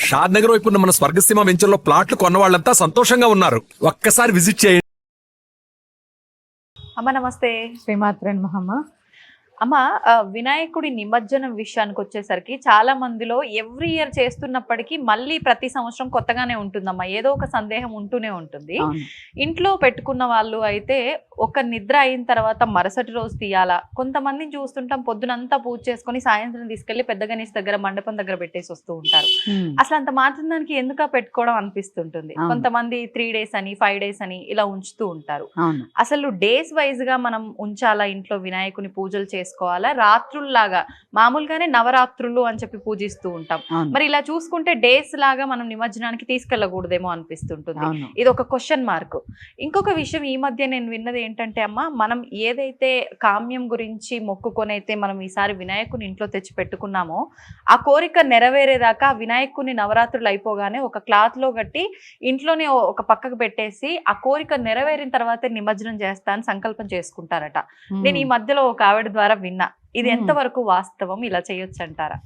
షాద్ నగర్ వైపు ఉన్న మన స్వర్గసీమ వెంచర్లో ప్లాట్లు కొన్న వాళ్ళంతా సంతోషంగా ఉన్నారు. ఒక్కసారి విజిట్ చేయండి. అమ్మ నమస్తే. శ్రీమాత్రే నమః. అమ్మ, వినాయకుడి నిమజ్జనం విషయానికి వచ్చేసరికి చాలా మందిలో ఎవ్రీ ఇయర్ చేస్తున్నప్పటికీ మళ్ళీ ప్రతి సంవత్సరం కొత్తగానే ఉంటుందమ్మా, ఏదో ఒక సందేహం ఉంటూనే ఉంటుంది. ఇంట్లో పెట్టుకున్న వాళ్ళు అయితే ఒక నిద్ర అయిన తర్వాత మరుసటి రోజు తీయాలా, కొంతమందిని చూస్తుంటాం పొద్దునంతా పూజ చేసుకుని సాయంత్రం తీసుకెళ్లి పెద్ద గణేష్ దగ్గర మండపం దగ్గర పెట్టేసి వస్తూ ఉంటారు. అసలు అంత మాత్రం దానికి ఎందుకు పెట్టుకోవడం అనిపిస్తుంటుంది. కొంతమంది 3 days అని 5 days అని ఇలా ఉంచుతూ ఉంటారు. అసలు డేస్ వైజ్ గా మనం ఉంచాలా ఇంట్లో వినాయకుని పూజలు చేసుకోవాలా, రాత్రుల్లాగా మామూలుగానే నవరాత్రులు అని చెప్పి పూజిస్తూ ఉంటాం, మరి ఇలా చూసుకుంటే డేస్ లాగా మనం నిమజ్జనానికి తీసుకెళ్ళకూడదేమో అనిపిస్తుంటుంది. ఇది ఒక క్వశ్చన్ మార్క్. ఇంకొక విషయం ఈ మధ్య నేను విన్నది ఏంటంటే అమ్మ, మనం ఏదైతే కామ్యం గురించి మొక్కుకొనైతే మనం ఈసారి వినాయకుని ఇంట్లో తెచ్చి పెట్టుకున్నామో ఆ కోరిక నెరవేరేదాకా వినాయకుని నవరాత్రులు అయిపోగానే ఒక క్లాత్ లో కట్టి ఇంట్లోనే ఒక పక్కకు పెట్టేసి ఆ కోరిక నెరవేరిన తర్వాతే నిమజ్జనం చేస్తా అని సంకల్పం చేసుకుంటారట. నేను ఈ మధ్యలో ఒక ఆవిడ ద్వారా విన్నా. ఇది ఎంతవరకు వాస్తవం, ఇలా చేయొచ్చు అంటారా?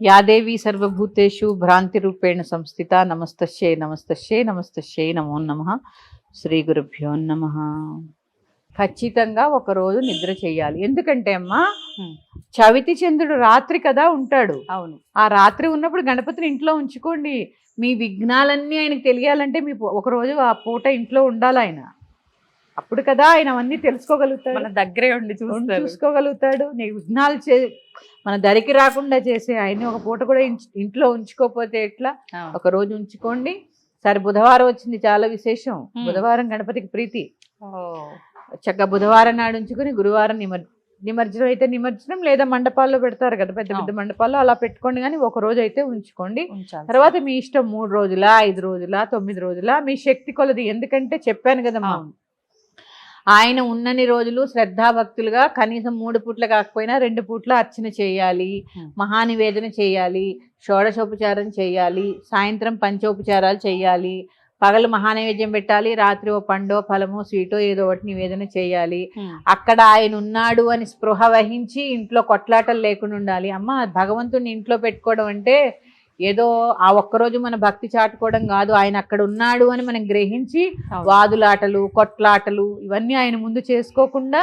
యాదేవి సర్వభూతేషు భ్రాంతి రూపేణ సంస్థిత. నమస్తస్యై నమస్తస్యై నమస్తస్యై నమో నమః. శ్రీ గురుభ్యో నమః. ఖచ్చితంగా ఒక రోజు నిద్ర చేయాలి. ఎందుకంటే అమ్మా, చవితి చంద్రుడు రాత్రి కదా ఉంటాడు. అవును. ఆ రాత్రి ఉన్నప్పుడు గణపతిని ఇంట్లో ఉంచుకోండి. మీ విఘ్నాలన్నీ ఆయనకు తెలియాలంటే మీ ఒక రోజు ఆ పూట ఇంట్లో ఉండాలి ఆయన. అప్పుడు కదా ఆయన అవన్నీ తెలుసుకోగలుగుతాడు, మన దగ్గరే ఉండి చూసుకోగలుగుతాడు. నీ విఘ్నాలు మన దరికి రాకుండా చేసే ఆయన్ని ఒక పూట కూడా ఇంట్లో ఉంచుకోకపోతే ఎట్లా? ఒక రోజు ఉంచుకోండి. సరే, బుధవారం వచ్చింది, చాలా విశేషం. బుధవారం గణపతికి ప్రీతి. చక్కగా బుధవారం నాడు ఉంచుకుని గురువారం నిమజ్జనం అయితే నిమజ్జనం, లేదా మండపాల్లో పెడతారు కదా పెద్ద పెద్ద మండపాల్లో, అలా పెట్టుకోండి. కానీ ఒక రోజు అయితే ఉంచుకోండి. తర్వాత మీ ఇష్టం, 3 రోజులా 5 రోజులా 9 రోజులా మీ శక్తి కొలది. ఎందుకంటే చెప్పాను కదమ్మా, ఆయన ఉన్నన్ని రోజులు శ్రద్ధాభక్తులుగా కనీసం 3 పూట్ల కాకపోయినా 2 పూట్ల అర్చన చేయాలి, మహానివేదన చేయాలి, షోడశోపచారం చేయాలి, సాయంత్రం పంచోపచారాలు చేయాలి, పగలు మహానైవేద్యం పెట్టాలి, రాత్రి ఓ పండో ఫలమో స్వీటో ఏదో ఒకటి నివేదన చేయాలి. అక్కడ ఆయన ఉన్నాడు అని స్పృహ వహించి ఇంట్లో కొట్లాటలు లేకుండా ఉండాలి. అమ్మ, భగవంతుడిని ఇంట్లో పెట్టుకోవడం అంటే ఏదో ఆ ఒక్కరోజు మన భక్తి చాటుకోవడం కాదు. ఆయన అక్కడ ఉన్నాడు అని మనం గ్రహించి వాదులాటలు కొట్లాటలు ఇవన్నీ ఆయన ముందు చేసుకోకుండా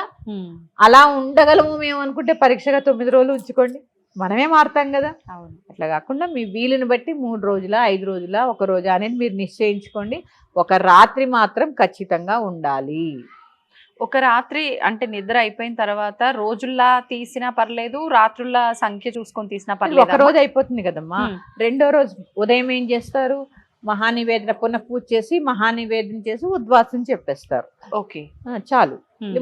అలా ఉండగలము మేము అనుకుంటే పరీక్షగా 9 రోజులు ఉంచుకోండి, మనమే మారుతాం కదా. అట్లా కాకుండా మీ వీలుని బట్టి 3 రోజులా 5 రోజులా 1 రోజు అనేది మీరు నిశ్చయించుకోండి. ఒక రాత్రి మాత్రం ఖచ్చితంగా ఉండాలి. ఒక రాత్రి అంటే నిద్ర అయిపోయిన తర్వాత రోజుల్లా తీసినా పర్లేదు, రాత్రుల సంఖ్య చూసుకొని తీసినా పర్లేదు. ఒక రోజు అయిపోతుంది కదమ్మా. 2వ రోజు ఉదయం ఏం చేస్తారు? మహానివేదన పునః పూజ చేసి మహానివేదన చేసి ఉద్వాసం చెప్పేస్తారు. ఓకే, చాలు.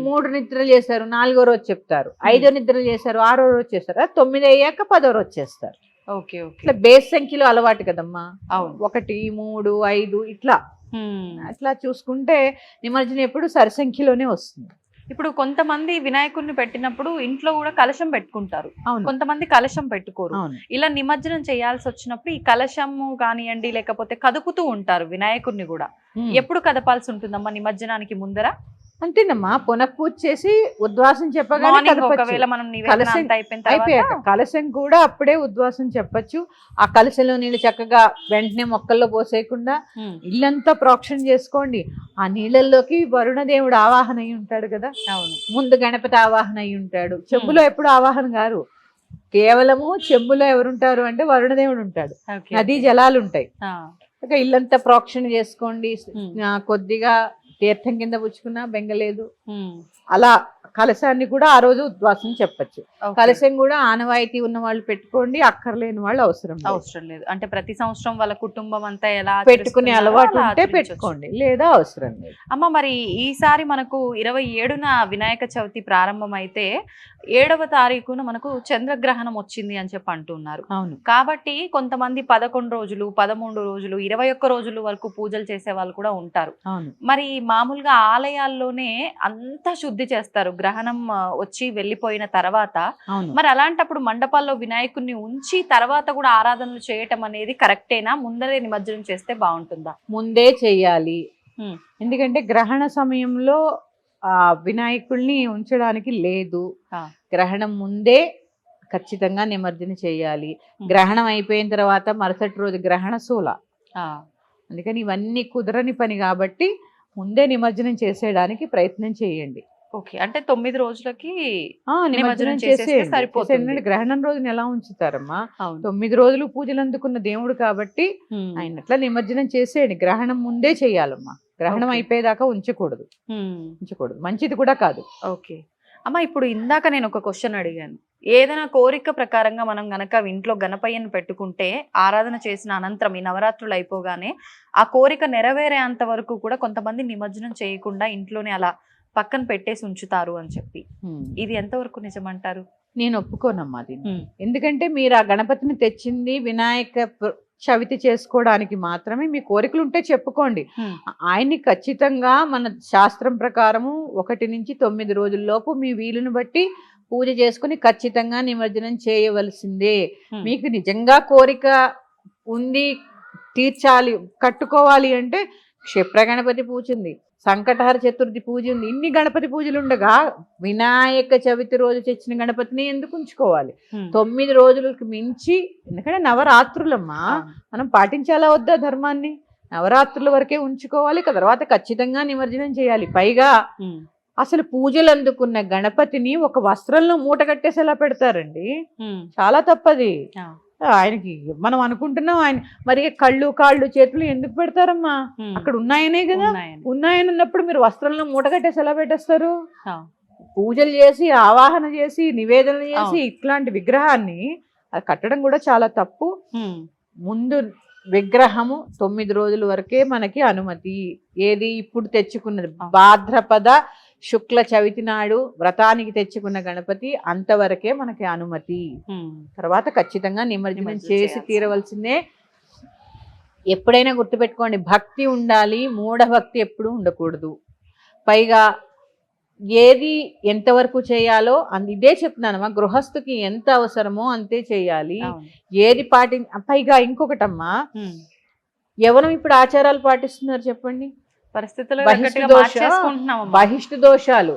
3 నిద్రలు చేశారు, 4వ రోజు చెప్తారు. 5 నిద్రలు చేశారు, 6వ రోజు చేస్తారు. 9 అయ్యాక 10వ రోజు చేస్తారు. Okay okay. ఇట్లా బేస్ సంఖ్యలో అలవాటు కదమ్మా. అవును. 1 3 5 ఇట్లా అట్లా చూసుకుంటే నిమజ్జనం ఎప్పుడు సరి సంఖ్యలోనే వస్తుంది. ఇప్పుడు కొంతమంది వినాయకుడిని పెట్టినప్పుడు ఇంట్లో కూడా కలశం పెట్టుకుంటారు, కొంతమంది కలశం పెట్టుకోరు. ఇలా నిమజ్జనం చేయాల్సి వచ్చినప్పుడు ఈ కలశము కానివ్వండి లేకపోతే కదుపుతూ ఉంటారు వినాయకుడిని కూడా. ఎప్పుడు కదపాల్సి ఉంటుందమ్మా నిమజ్జనానికి ముందర? అంతేనమ్మా, పునఃపూజ చేసి ఉద్వాసం చెప్పగానే కలశం కూడా అప్పుడే ఉద్వాసం చెప్పచ్చు. ఆ కలశంలో నీళ్ళు చక్కగా వెంటనే మొక్కల్లో పోసేయకుండా ఇల్లంతా ప్రోక్షణ చేసుకోండి. ఆ నీళ్ళల్లోకి వరుణదేవుడు ఆవాహన అయి ఉంటాడు కదా. ముందు గణపతి ఆవాహన అయి ఉంటాడు. చెంబులో ఎప్పుడు ఆవాహన గారు, కేవలము చెంబులో ఎవరుంటారు అంటే వరుణదేవుడు ఉంటాడు. నదీ జలాలు ఉంటాయి. ఇల్లంతా ప్రోక్షణ చేసుకోండి. కొద్దిగా తీర్థం కింద పుచ్చుకున్నా బెంగలేదు. అలా కలశాన్ని కూడా ఆ రోజు ఉద్వాసం చెప్పచ్చు. కలశం కూడా ఆనవాయితీ ఉన్న వాళ్ళు పెట్టుకోండి, అక్కర్లేని వాళ్ళు అవసరం లేదు. అంటే ప్రతి సంవత్సరం వాళ్ళ కుటుంబం అంతా ఎలా పెట్టుకునే అలవాటు ఉంటే పెట్టుకోండి, లేదా అవసరం లేదు. అమ్మ, మరి ఈసారి మనకు 27న వినాయక చవితి ప్రారంభం అయితే 7వ తారీఖున మనకు చంద్రగ్రహణం వచ్చింది అని చెప్పి అంటున్నారు. అవును. కాబట్టి కొంతమంది 11 రోజులు 13 రోజులు 21 రోజులు వరకు పూజలు చేసే వాళ్ళు కూడా ఉంటారు. మరి మామూలుగా ఆలయాల్లోనే అంతా శుద్ధి చేస్తారు గ్రహణం వచ్చి వెళ్ళిపోయిన తర్వాత. మరి అలాంటప్పుడు మండపాల్లో వినాయకుడిని ఉంచి తర్వాత కూడా ఆరాధనలు చేయటం అనేది కరెక్టేనా? ముందరే నిమజ్జనం చేస్తే బాగుంటుందా? ముందే చెయ్యాలి. ఎందుకంటే గ్రహణ సమయంలో వినాయకుడిని ఉంచడానికి లేదు. గ్రహణం ముందే ఖచ్చితంగా నిమజ్జనం చేయాలి. గ్రహణం అయిపోయిన తర్వాత మరుసటి రోజు గ్రహణ శూల. అందుకని ఇవన్నీ కుదరని పని కాబట్టి ముందే నిమజ్జనం చేసేయడానికి ప్రయత్నం చేయండి. ఓకే, అంటే 9 రోజులకి నిమజ్జనం చేసేస్తే సరిపోతుంది. చేసేయండి. గ్రహణం రోజున ఎలా ఉంచుతారమ్మా? అవును. 9 రోజులు పూజలు అందుకున్న దేవుడు కాబట్టి ఆయన అట్లా నిమజ్జనం చేసేయండి. గ్రహణం ముందే చేయాలమ్మా. గ్రహణం ఓకే. అయిపోయేదాకా ఉంచకూడదు. మంచిది కూడా కాదు. ఓకే అమ్మ, ఇప్పుడు ఇందాక నేను ఒక క్వశ్చన్ అడిగాను. ఏదైనా కోరిక ప్రకారంగా మనం గనక ఇంట్లో గణపయ్యను పెట్టుకుంటే ఆరాధన చేసిన అనంతరం ఈ నవరాత్రులు అయిపోగానే ఆ కోరిక నెరవేరేంత వరకు కూడా కొంతమంది నిమజ్జనం చేయకుండా ఇంట్లోనే అలా పక్కన పెట్టేసి ఉంచుతారు అని చెప్పి, ఇది ఎంతవరకు నిజమంటారు? నేను ఒప్పుకోనమ్మా దీన్ని. ఎందుకంటే మీరు ఆ గణపతిని తెచ్చింది వినాయక చవితి చేసుకోవడానికి మాత్రమే. మీ కోరికలు ఉంటే చెప్పుకోండి. ఆయన్ని ఖచ్చితంగా మన శాస్త్రం ప్రకారము 1 నుంచి 9 రోజుల్లోపు మీ వీలుని బట్టి పూజ చేసుకుని ఖచ్చితంగా నిమజ్జనం చేయవలసిందే. మీకు నిజంగా కోరిక ఉంది, తీర్చాలి, కట్టుకోవాలి అంటే క్షిప్ర గణపతి పూజ ఉంది, సంకటహర చతుర్థి పూజ ఉంది. ఇన్ని గణపతి పూజలు ఉండగా వినాయక చవితి రోజు తెచ్చిన గణపతిని ఎందుకు ఉంచుకోవాలి? 9 రోజులకు మించి, ఎందుకంటే నవరాత్రులమ్మా, మనం పాటించాలా వద్దా ధర్మాన్ని? నవరాత్రుల వరకే ఉంచుకోవాలి, తర్వాత ఖచ్చితంగా నిమజ్జనం చేయాలి. పైగా అసలు పూజలు అందుకున్న గణపతిని ఒక వస్త్రంలో మూట కట్టేసి ఎలా పెడతారండి? చాలా తప్పది. ఆయనకి మనం అనుకుంటున్నాం ఆయన మరి కళ్ళు కాళ్ళు చేతులు ఎందుకు పెడతారమ్మా? అక్కడ ఉన్నాయనే కదా. ఉన్నాయని ఉన్నప్పుడు మీరు వస్త్రంలో మూట కట్టేసి ఎలా పెట్టేస్తారు? పూజలు చేసి ఆవాహన చేసి నివేదనలు చేసి ఇట్లాంటి విగ్రహాన్ని అది కట్టడం కూడా చాలా తప్పు. ముందు విగ్రహము 9 రోజుల వరకే మనకి అనుమతి. ఏది ఇప్పుడు తెచ్చుకున్నది భాద్రపద శుక్ల చవితి నాడు వ్రతానికి తెచ్చుకున్న గణపతి అంతవరకే మనకి అనుమతి. తర్వాత ఖచ్చితంగా నిమజ్జనం చేసి తీరవలసిందే. ఎప్పుడైనా గుర్తుపెట్టుకోండి, భక్తి ఉండాలి, మూఢభక్తి ఎప్పుడు ఉండకూడదు. పైగా ఏది ఎంతవరకు చేయాలో ఇదే చెప్తున్నానమ్మా, గృహస్థుకి ఎంత అవసరమో అంతే చేయాలి. ఏది పైగా ఇంకొకటమ్మా, ఎవరు ఇప్పుడు ఆచారాలు పాటిస్తున్నారు చెప్పండి? బహిష్టు దోషాలు,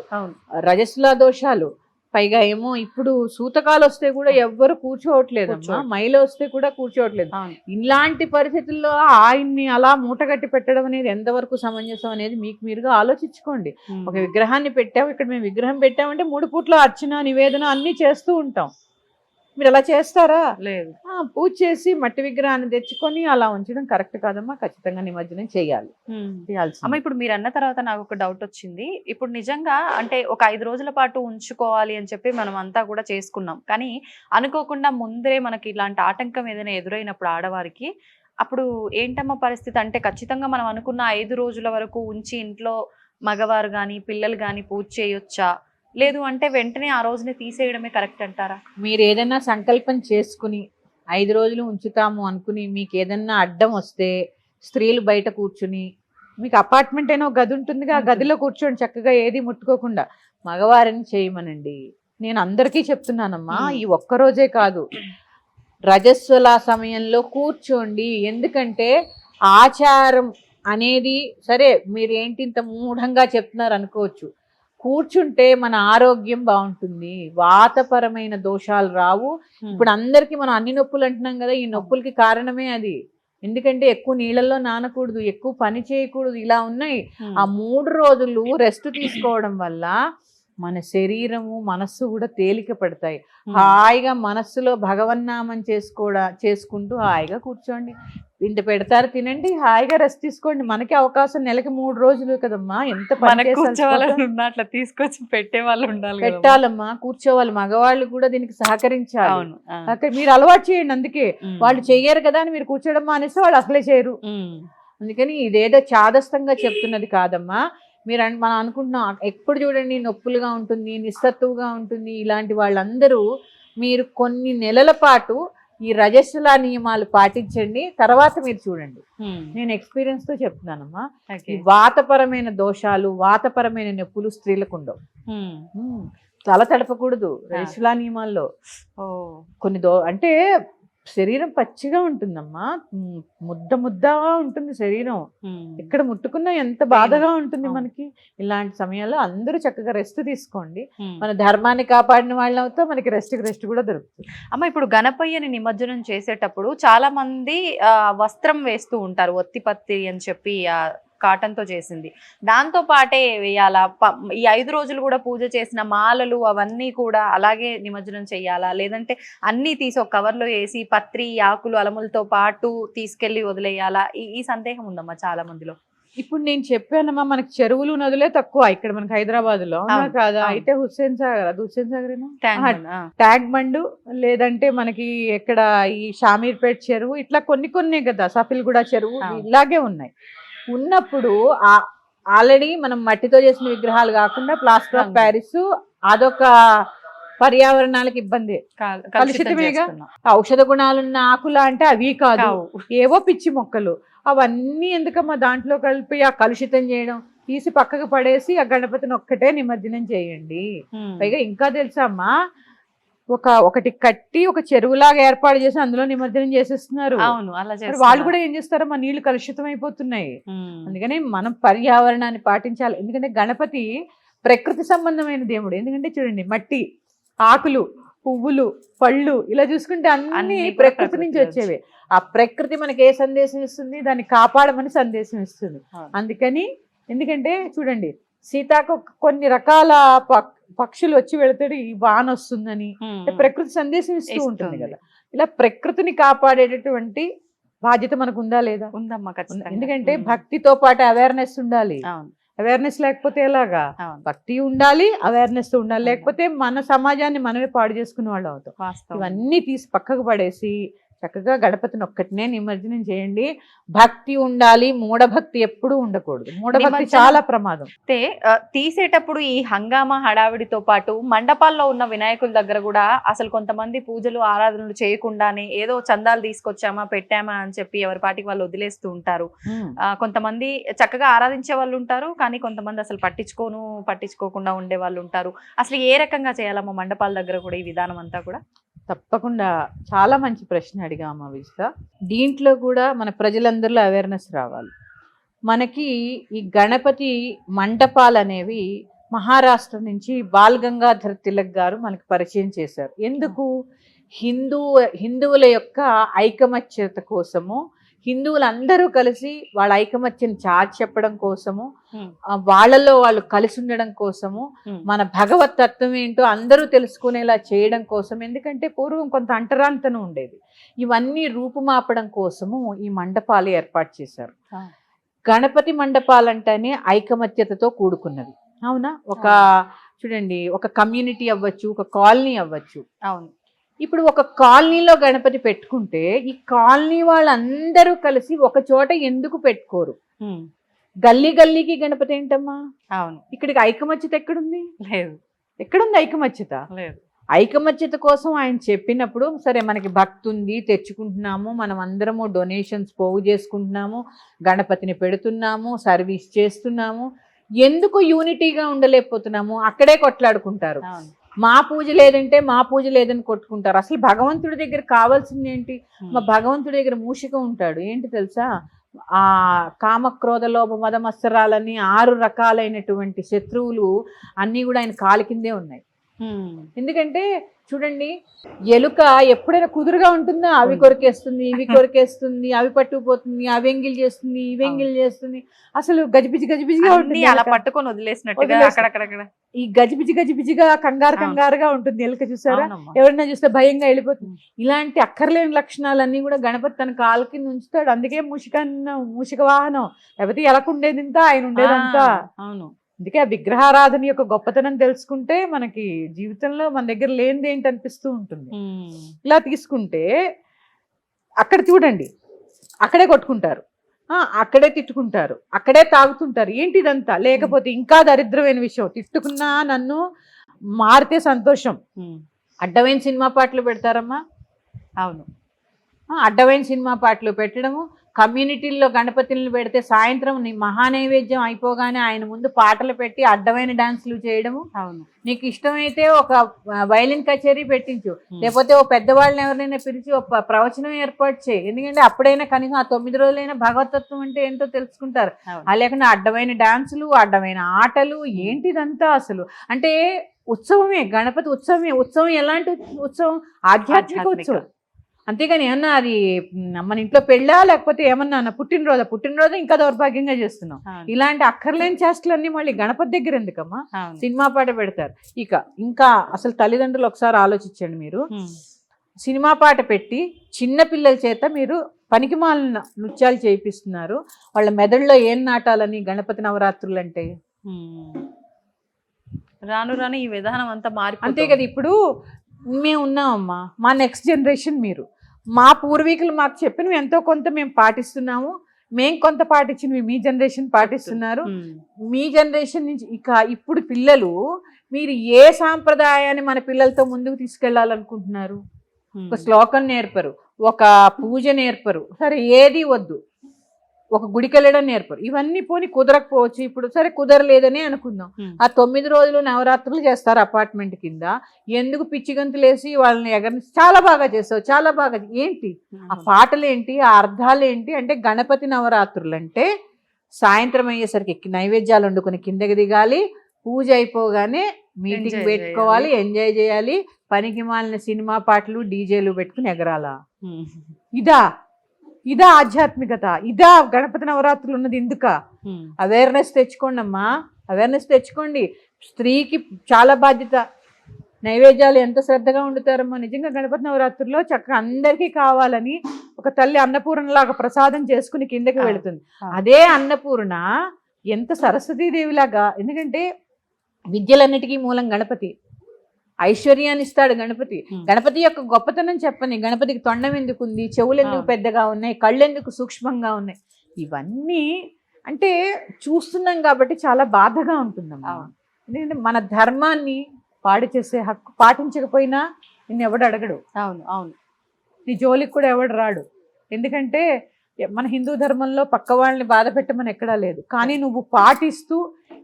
రజస్సుల దోషాలు, పైగా ఏమో ఇప్పుడు సూతకాలు వస్తే కూడా ఎవ్వరు కూర్చోవట్లేదమ్మా, మైల వస్తే కూడా కూర్చోవట్లేదు. ఇలాంటి పరిస్థితుల్లో ఆయన్ని అలా మూటగట్టి పెట్టడం అనేది ఎంతవరకు సమంజసం అనేది మీకు మీరుగా ఆలోచించుకోండి. ఒక విగ్రహాన్ని పెట్టాము, ఇక్కడ మేము విగ్రహం పెట్టామంటే 3 పూట్ల అర్చన నివేదన అన్ని చేస్తూ ఉంటాం. మీరు అలా చేస్తారా? లేదు. పూజ చేసి మట్టి విగ్రహాన్ని తెచ్చుకొని అలా ఉంచడం కరెక్ట్ కాదమ్మా. ఖచ్చితంగా నిమజ్జనం చేయాలి. అమ్మ, ఇప్పుడు మీరు అన్న తర్వాత నాకు ఒక డౌట్ వచ్చింది. ఇప్పుడు నిజంగా అంటే ఒక 5 రోజుల పాటు ఉంచుకోవాలి అని చెప్పి మనం అంతా కూడా చేసుకున్నాం, కానీ అనుకోకుండా ముందే మనకి ఇలాంటి ఆటంకం ఏదైనా ఎదురైనప్పుడు ఆడవారికి అప్పుడు ఏంటమ్మా పరిస్థితి? అంటే ఖచ్చితంగా మనం అనుకున్న 5 రోజుల వరకు ఉంచి ఇంట్లో మగవారు కానీ పిల్లలు కానీ పూజ చేయొచ్చా, లేదు అంటే వెంటనే ఆ రోజుని తీసేయడమే కరెక్ట్ అంటారా? మీరు ఏదైనా సంకల్పం చేసుకుని 5 రోజులు ఉంచుతాము అనుకుని మీకు ఏదన్నా అడ్డం వస్తే స్త్రీలు బయట కూర్చుని, మీకు అపార్ట్మెంట్ అయినా ఒక గది ఉంటుందిగా, ఆ గదిలో కూర్చోండి చక్కగా, ఏది ముట్టుకోకుండా. మగవారిని చేయమనండి. నేను అందరికీ చెప్తున్నానమ్మా, ఈ ఒక్కరోజే కాదు, రజస్వల సమయంలో కూర్చోండి. ఎందుకంటే ఆచారం అనేది సరే మీరు ఏంటి ఇంత మూఢంగా చెప్తున్నారు అనుకోవచ్చు, కూర్చుంటే మన ఆరోగ్యం బాగుంటుంది, వాతపరమైన దోషాలు రావు. ఇప్పుడు అందరికి మనం అన్ని నొప్పులు అంటున్నాం కదా, ఈ నొప్పులకి కారణమే అది. ఎందుకంటే ఎక్కువ నీళ్ళల్లో నానకూడదు, ఎక్కువ పని చేయకూడదు, ఇలా ఉన్నాయి. ఆ 3 రోజులు రెస్ట్ తీసుకోవడం వల్ల మన శరీరము మనస్సు కూడా తేలిక పడతాయి. హాయిగా మనస్సులో భగవన్నామం చేసుకుంటూ హాయిగా కూర్చోండి. ఇంత పెడతారు, తినండి, హాయిగా రెస్ట్ తీసుకోండి. మనకి అవకాశం నెలకి 3 రోజులు కదమ్మా. ఎంత అట్లా తీసుకొచ్చి పెట్టే వాళ్ళు ఉండాలి, పెట్టాలమ్మా, కూర్చోవాలి. మగవాళ్ళు కూడా దీనికి సహకరించాలి. మీరు అలవాటు చేయండి. అందుకే వాళ్ళు చెయ్యరు కదా అని మీరు కూర్చోవడం మానేస్తే వాళ్ళు అసలే చేయరు. అందుకని ఇదేదో చాదస్తంగా చెప్తున్నది కాదమ్మా. మనం అనుకుంటున్నాం ఎప్పుడు చూడండి నొప్పులుగా ఉంటుంది, నిస్సత్తువుగా ఉంటుంది. ఇలాంటి వాళ్ళందరూ మీరు కొన్ని నెలల పాటు ఈ రజస్సుల నియమాలు పాటించండి, తర్వాత మీరు చూడండి. నేను ఎక్స్పీరియన్స్ తో చెప్తున్నానమ్మా. ఈ వాతపరమైన దోషాలు, వాతపరమైన నొప్పులు స్త్రీలకు ఉండవు. తల తడపకూడదు రజస్సుల నియమాల్లో. కొన్ని అంటే శరీరం పచ్చిగా ఉంటుందమ్మా, ముద్ద ముద్దగా ఉంటుంది శరీరం, ఎక్కడ ముట్టుకున్నా ఎంత బాధగా ఉంటుంది మనకి. ఇలాంటి సమయాల్లో అందరూ చక్కగా రెస్ట్ తీసుకోండి. మన ధర్మాన్ని కాపాడిన వాళ్ళం అవుతాం, మనకి రెస్ట్ కూడా దొరుకుతుంది. అమ్మ, ఇప్పుడు గణపయ్యని నిమజ్జనం చేసేటప్పుడు చాలా మంది వస్త్రం వేస్తూ ఉంటారు, ఒత్తిపత్తి అని చెప్పి కాటన్ తో చేసింది, దాంతో పాటే వేయాలా? ఈ 5 రోజులు కూడా పూజ చేసిన మాలలు అవన్నీ కూడా అలాగే నిమజ్జనం చెయ్యాలా, లేదంటే అన్ని తీసి ఒక కవర్ లో వేసి పత్రి ఆకులు అలములతో పాటు తీసుకెళ్లి వదిలేయాలా? ఈ సందేహం ఉందమ్మా చాలా మందిలో. ఇప్పుడు నేను చెప్పానమ్మా, మనకి చెరువులు నదులే తక్కువ ఇక్కడ మనకి హైదరాబాద్ లో, కాదా? అయితే హుస్సేన్ సాగర్, అది హుస్సేన్ సాగర్ ట్యాంక్ బండ్, లేదంటే మనకి ఎక్కడ ఈ షామీర్పేట్ చెరువు, ఇట్లా కొన్ని కదా, సఫిల్గూడ చెరువు, ఇలాగే ఉన్నాయి. ఉన్నప్పుడు ఆల్రెడీ మనం మట్టితో చేసిన విగ్రహాలు కాకుండా ప్లాస్టర్ ఆఫ్ ప్యారిస్, అదొక పర్యావరణానికి ఇబ్బంది, కలుషితమేగా. ఔషధ గుణాలున్న ఆకుల అంటే అవి కాదు, ఏవో పిచ్చి మొక్కలు, అవన్నీ ఎందుకమ్మా దాంట్లో కలిపి ఆ కలుషితం చేయడం, తీసి పక్కకు పడేసి ఆ గణపతిని ఒక్కటే నిమజ్జనం చేయండి. పైగా ఇంకా తెలుసా అమ్మా, ఒకటి కట్టి ఒక చెరువులాగా ఏర్పాటు చేసి అందులో నిమజ్జనం చేసేస్తున్నారు. వాళ్ళు కూడా ఏం చేస్తారో, మా నీళ్లు కలుషితం అయిపోతున్నాయి. అందుకని మనం పర్యావరణాన్ని పాటించాలి. ఎందుకంటే గణపతి ప్రకృతి సంబంధమైన దేవుడు. ఎందుకంటే చూడండి, మట్టి, ఆకులు, పువ్వులు, పళ్ళు, ఇలా చూసుకుంటే అన్ని ప్రకృతి నుంచి వచ్చేవి. ఆ ప్రకృతి మనకి ఏ సందేశం ఇస్తుంది? దాన్ని కాపాడమని సందేశం ఇస్తుంది. అందుకని, ఎందుకంటే చూడండి, సీతాకు కొన్ని రకాల పక్షులు వచ్చి వెళతాడు, ఈ వాన వస్తుందని ప్రకృతి సందేశం ఇస్తూ ఉంటుంది కదా. ఇలా ప్రకృతిని కాపాడేటటువంటి బాధ్యత మనకు ఉందా లేదా? ఉందమ్మా, ఎందుకంటే భక్తితో పాటు అవేర్నెస్ ఉండాలి. అవేర్నెస్ లేకపోతే ఎలాగా? భక్తి ఉండాలి, అవేర్నెస్ ఉండాలి, లేకపోతే మన సమాజాన్ని మనమే పాడు చేసుకునే వాళ్ళు అవుతాం. ఇవన్నీ తీసి పక్కకు పడేసి చక్కగా గణపతిని ఒక్కటినే నిమజ్జనం చేయండి. భక్తి ఉండాలి, మూఢభక్తి ఎప్పుడూ ఉండకూడదు. మూఢభక్తి చాలా ప్రమాదం. తీసేటప్పుడు ఈ హంగామా హడావిడితో పాటు మండపాల్లో ఉన్న వినాయకుల దగ్గర కూడా అసలు కొంతమంది పూజలు ఆరాధనలు చేయకుండానే ఏదో చందాలు తీసుకొచ్చామా పెట్టామా అని చెప్పి ఎవరి పాటికి వాళ్ళు వదిలేస్తూ ఉంటారు. కొంతమంది చక్కగా ఆరాధించే వాళ్ళు ఉంటారు, కానీ కొంతమంది అసలు పట్టించుకోకుండా ఉండే వాళ్ళు ఉంటారు. అసలు ఏ రకంగా చేయాలమ్మా మండపాల దగ్గర కూడా ఈ విధానం అంతా కూడా? తప్పకుండా చాలా మంచి ప్రశ్న అడిగామా విజిత. దీంట్లో కూడా మన ప్రజలందరిలో అవేర్నెస్ రావాలి. మనకి ఈ గణపతి మంటపాలు అనేవి మహారాష్ట్ర నుంచి బాల్ గంగాధర్ తిలక్ గారు మనకి పరిచయం చేశారు. ఎందుకు? హిందువుల యొక్క ఐకమత్యత కోసము, హిందువులందరూ కలిసి వాళ్ళ ఐకమత్యం చాటి చెప్పడం కోసము, వాళ్ళలో వాళ్ళు కలిసి ఉండడం కోసము, మన భగవత్ తత్వం ఏంటో అందరూ తెలుసుకునేలా చేయడం కోసం. ఎందుకంటే పూర్వం కొంత అంటరాంతనం ఉండేది. ఇవన్నీ రూపుమాపడం కోసము ఈ మండపాలు ఏర్పాటు చేశారు. గణపతి మండపాలంటేనే ఐకమత్యతతో కూడుకున్నది. అవునా? చూడండి, ఒక కమ్యూనిటీ అవ్వచ్చు, ఒక కాలనీ అవ్వచ్చు. అవును. ఇప్పుడు ఒక కాలనీలో గణపతి పెట్టుకుంటే ఈ కాలనీ వాళ్ళందరూ కలిసి ఒక చోట ఎందుకు పెట్టుకోరు? గల్లీకి గణపతి ఏంటమ్మా? అవును. ఇక్కడికి ఐకమత్యత ఎక్కడుంది? లేదు. ఎక్కడుంది ఐకమత్యత? లేదు. ఐకమత్యత కోసం ఆయన చెప్పినప్పుడు, సరే మనకి భక్తి ఉంది, తెచ్చుకుంటున్నాము, మనం అందరము డొనేషన్స్ పోగు చేసుకుంటున్నాము, గణపతిని పెడుతున్నాము, సర్వీస్ చేస్తున్నాము, ఎందుకు యూనిటీగా ఉండలేకపోతున్నాము? అక్కడే కొట్లాడుకుంటారు. మా పూజ లేదని కొట్టుకుంటారు. అసలు భగవంతుడి దగ్గర కావాల్సింది ఏంటి? మా భగవంతుడి దగ్గర మూషిక ఉంటాడు. ఏంటి తెలుసా? ఆ కామక్రోధ లోభ మద మత్సరాలని 6 రకాలైనటువంటి శత్రువులు అన్నీ కూడా ఆయన కాలి కిందే ఉన్నాయి. ఎందుకంటే చూడండి, ఎలుక ఎప్పుడైనా కుదురుగా ఉంటుందా? అవి కొరికేస్తుంది, ఇవి కొరికేస్తుంది, అవి పట్టుకుపోతుంది, అవి ఎంగిల్ చేస్తుంది, ఇవి ఎంగిల్ చేస్తుంది. అసలు గజిబిజిగా ఉంటుంది. అలా పట్టుకొని వదిలేసినట్టుగా అక్కడక్కడ ఈ గజిబిజిగా కంగారుగా ఉంటుంది ఎలుక. చూసారా? ఎవరైనా చూస్తే భయంగా వెళ్ళిపోతుంది. ఇలాంటి అక్కర్లేని లక్షణాలన్నీ కూడా గణపతి తన కాలు కింద ఉంచుతాడు. అందుకే మూషిక వాహనం, లేకపోతే ఎలకుండేది ఇంత, ఆయన ఉండేదంతా. అవును. అందుకే ఆ విగ్రహారాధన యొక్క గొప్పతనం తెలుసుకుంటే మనకి జీవితంలో మన దగ్గర లేనిది ఏంటి అనిపిస్తూ ఉంటుంది. ఇలా తీసుకుంటే అక్కడ చూడండి, అక్కడే కొట్టుకుంటారు, అక్కడే తిట్టుకుంటారు, అక్కడే తాగుతుంటారు. ఏంటి ఇదంతా? లేకపోతే ఇంకా దరిద్రమైన విషయం, తిట్టుకున్నా నన్ను మారితే సంతోషం. అడ్డమైన సినిమా పాటలు పెడతారమ్మా. అవును. అడ్డమైన సినిమా పాటలు పెట్టడము, కమ్యూనిటీల్లో గణపతులను పెడితే సాయంత్రం మహానైవేద్యం అయిపోగానే ఆయన ముందు పాటలు పెట్టి అడ్డమైన డాన్సులు చేయడము. అవును. నీకు ఇష్టమైతే ఒక వైలిన్ కచేరీ పెట్టించు, లేకపోతే ఓ పెద్దవాళ్ళని ఎవరైనా పిలిచి ఒక ప్రవచనం ఏర్పాటు చేయి. ఎందుకంటే అప్పుడైనా కనీసం ఆ 9 రోజులైనా భగవతత్వం అంటే ఏంటో తెలుసుకుంటారు. ఆ లేకుండా అడ్డమైన డాన్సులు, అడ్డమైన ఆటలు, ఏంటిదంతా అసలు అంటే ఉత్సవమే, గణపతి ఉత్సవమే. ఉత్సవం ఎలాంటి ఉత్సవం? ఆధ్యాత్మిక ఉత్సవం. అంతేగాని ఏమన్నా అది మన ఇంట్లో పెళ్ళా లేకపోతే ఏమన్నా పుట్టినరోజు ఇంకా దౌర్భాగ్యంగా చేస్తున్నాం. ఇలాంటి అక్కర్లేని చేష్టలన్నీ మళ్ళీ గణపతి దగ్గర ఎందుకమ్మా? సినిమా పాట పెడతారు. ఇంకా అసలు తల్లిదండ్రులు ఒకసారి ఆలోచించండి. మీరు సినిమా పాట పెట్టి చిన్న పిల్లల చేత మీరు పనికిమాలిన నృత్యాలు చేయిస్తున్నారు. వాళ్ళ మెదడులో ఏం నాటాలని గణపతి నవరాత్రులు అంటే? రాను రాను ఈ విధానం అంతా మారి. అంతే కదా. ఇప్పుడు మేము ఉన్నామమ్మా, మా నెక్స్ట్ జనరేషన్ మీరు. మా పూర్వీకులు మాకు చెప్పినవి ఎంతో కొంత మేము పాటిస్తున్నాము. మేము కొంత పాటించినవి మీ జనరేషన్ పాటిస్తున్నారు. మీ జనరేషన్ నుంచి ఇప్పుడు పిల్లలు, మీరు ఏ సాంప్రదాయాన్ని మన పిల్లలతో ముందుకు తీసుకెళ్లాలనుకుంటున్నారు? ఒక శ్లోకం నేర్పరు, ఒక పూజ నేర్పరు, సరే ఏది వద్దు, ఒక గుడికి వెళ్ళడం నేర్పరు. ఇవన్నీ పోని కుదరకపోవచ్చు. ఇప్పుడు సరే కుదరలేదని అనుకుందాం. ఆ 9 రోజులు నవరాత్రులు చేస్తారు అపార్ట్మెంట్ కింద. ఎందుకు పిచ్చి గంతులేసి వాళ్ళని ఎగరని చాలా బాగా చేస్తావు, చాలా బాగా. ఏంటి ఆ పాటలు ఏంటి, ఆ అర్థాలు ఏంటి? అంటే గణపతి నవరాత్రులు అంటే సాయంత్రం అయ్యేసరికి నైవేద్యాలు వండుకొని కిందకి దిగాలి, పూజ అయిపోగానే మీటింగ్ పెట్టుకోవాలి, ఎంజాయ్ చేయాలి, పనికి మాలిన సినిమా పాటలు డీజేలు పెట్టుకుని ఎగరాలా? ఇదా ఆధ్యాత్మికత? ఇదా గణపతి నవరాత్రులు ఉన్నది? ఎందుక? అవేర్నెస్ తెచ్చుకోండి అమ్మా, అవేర్నెస్ తెచ్చుకోండి. స్త్రీకి చాలా బాధ్యత. నైవేద్యాలు ఎంత శ్రద్ధగా వండుతారమ్మా. నిజంగా గణపతి నవరాత్రుల్లో చక్కగా అందరికీ కావాలని ఒక తల్లి అన్నపూర్ణలాగా ప్రసాదం చేసుకుని కిందకి వెళుతుంది. అదే అన్నపూర్ణ ఎంత సరస్వతీదేవిలాగా. ఎందుకంటే విద్యలన్నిటికీ మూలం గణపతి. ఐశ్వర్యాన్ని ఇస్తాడు గణపతి. గణపతి యొక్క గొప్పతనం చెప్పని. గణపతికి తొండం ఎందుకుంది, చెవులు ఎందుకు పెద్దగా ఉన్నాయి, కళ్ళు ఎందుకు సూక్ష్మంగా ఉన్నాయి, ఇవన్నీ అంటే చూస్తున్నాం కాబట్టి చాలా బాధగా ఉంటుందమ్మా. ఎందుకంటే మన ధర్మాన్ని పాడు చేసే హక్కు పాటించకపోయినా నిన్ను ఎవడు అడగడు. అవును అవును. నీ జోలికి కూడా ఎవడు రాడు. ఎందుకంటే మన హిందూ ధర్మంలో పక్క వాళ్ళని బాధ పెట్టమని ఎక్కడా లేదు. కానీ నువ్వు పాటిస్తూ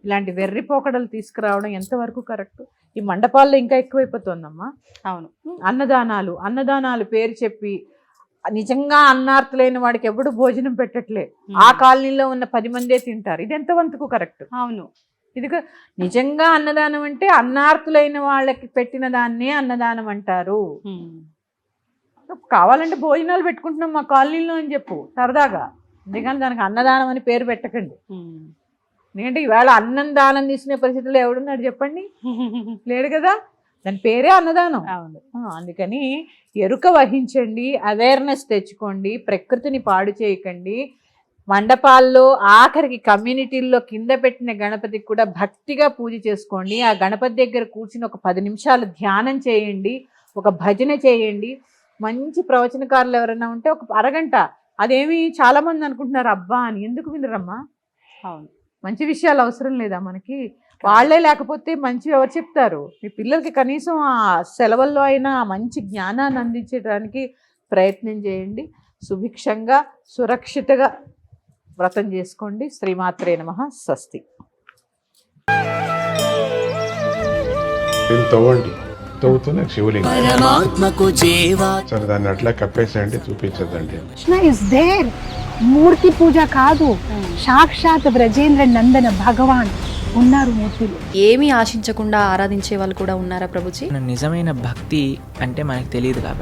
ఇలాంటి వెర్రిపోకడలు తీసుకురావడం ఎంతవరకు కరెక్ట్? ఈ మండపాల్లో ఇంకా ఎక్కువైపోతుందమ్మా. అవును. అన్నదానాలు పేరు చెప్పి నిజంగా అన్నార్తులైన వాడికి ఎప్పుడు భోజనం పెట్టట్లే. ఆ కాలనీలో ఉన్న 10 మందే తింటారు. ఇది ఎంతవంతకు కరెక్ట్? అవును. ఇది నిజంగా అన్నదానం అంటే అన్నార్తులైన వాళ్ళకి పెట్టిన దాన్నే అన్నదానం అంటారు. కావాలంటే భోజనాలు పెట్టుకుంటున్నాం మా కాలనీలో అని చెప్పు సరదాగా. అందుకని దానికి అన్నదానం అని పేరు పెట్టకండి. ఎందుకంటే ఇవాళ అన్నం దానం తీసుకునే పరిస్థితుల్లో ఎవడున్నాడు చెప్పండి? లేడు కదా. దాని పేరే అన్నదానం. అందుకని ఎరుక వహించండి, అవేర్నెస్ తెచ్చుకోండి, ప్రకృతిని పాడు చేయకండి. మండపాల్లో ఆఖరికి కమ్యూనిటీల్లో కింద పెట్టిన గణపతికి కూడా భక్తిగా పూజ చేసుకోండి. ఆ గణపతి దగ్గర కూర్చుని ఒక 10 నిమిషాలు ధ్యానం చేయండి, ఒక భజన చేయండి. మంచి ప్రవచనకారులు ఎవరైనా ఉంటే ఒక అరగంట. అదేమి చాలా మంది అనుకుంటున్నారు అబ్బా అని. ఎందుకు వినరమ్మా? అవును. మంచి విషయాలు అవసరం లేదా మనకి? వాళ్ళే లేకపోతే మంచి ఎవరు చెప్తారు? మీ పిల్లలకి కనీసం ఆ సెలవుల్లో అయినా మంచి జ్ఞానాన్ని అందించడానికి ప్రయత్నం చేయండి. సుభిక్షంగా సురక్షితగా వ్రతం చేసుకోండి. శ్రీమాత్రే నమః. స్వస్తి. తవ్వుతున్న శివలింగం. సరే దాన్ని అట్లా కప్పేసేయండి, చూపించదండి. Krishna is there. మూర్తి పూజ కాదు, సాక్షాత్ బ్రజేంద్ర నందన భగవాన్ ఉన్నారు మూర్తిలో. ఏమీ ఆశించకుండా ఆరాధించే వాళ్ళు కూడా ఉన్నారా ప్రభుజీ? నిజమైన భక్తి అంటే మనకు తెలియదు కాబట్టి